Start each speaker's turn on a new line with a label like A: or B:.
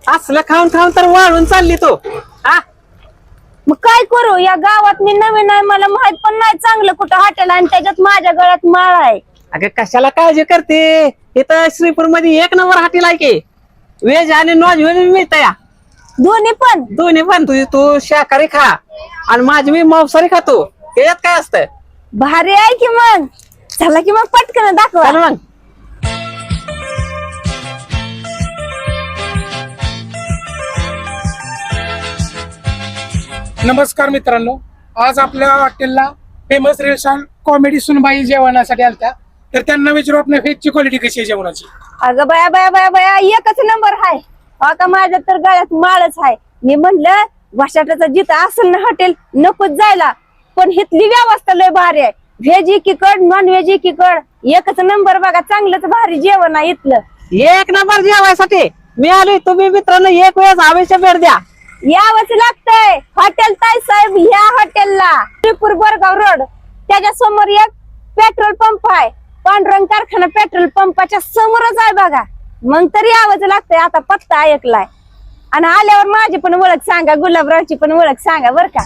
A: असलं खाऊन खाऊन तर वाळून चालली तो. हा
B: मग काय करू, या गावात मी नवीन आहे, मला माहित पण नाही चांगलं कुठं हॉटेल, आणि त्याच्यात माझ्या गळ्यात माळ आहे.
A: अगं कशाला काळजी करते, इथं श्रीपूर मध्ये एक नंबर हॉटेल आहे की. व्हेज आणि नॉन व्हेज मिळत या
B: दोन्ही पण.
A: दोन्ही पण. तू शाकाहारी खा आणि माझी मी मांसाहारी खातो. त्याच्यात काय असतं?
B: भारी आहे की मग. चला की मग पटकन दाखवा.
A: चल मग.
C: नमस्कार मित्रांनो, आज आपल्या हॉटेलला फेमस रेस्टॉरंट कॉमेडी सुनबाई जेवणासाठी आलत्या. तर त्यांना विचारू आपल्या व्हेजची क्वालिटी कशी आहे जेवणाची.
B: अगं बया बया बया बया, एकच नंबर आहे. आता माझ्या तर गळ्यात माळच आहे. मी म्हणलं वाशाटाचं जिथं असेल ना हॉटेल नकोच जायला, पण इथली व्यवस्था लय भारी आहे. व्हेज एकीकड, नॉन व्हेज एकीकड, एकच नंबर बघा. चांगलंच भारी जेवण आहे इथलं.
A: एक नंबर जेवायसाठी मी आलोय. तुम्ही मित्रांनो एक वेळेस अवश्य भेट द्या.
B: यावंच लागतंय. हॉटेल ताईसाहेब ह्या हॉटेलला, श्रीपूर बोरगाव रोड, त्याच्या समोर एक पेट्रोल पंप आहे. पांडुरंग कारखाना पेट्रोल पंपाच्या समोरच आहे बघा. मग तरी यावंच लागतंय. आता पत्ता ऐकलाय. आणि आल्यावर माझी पण ओळख सांगा, गुलाबरावची पण ओळख सांगा बर का.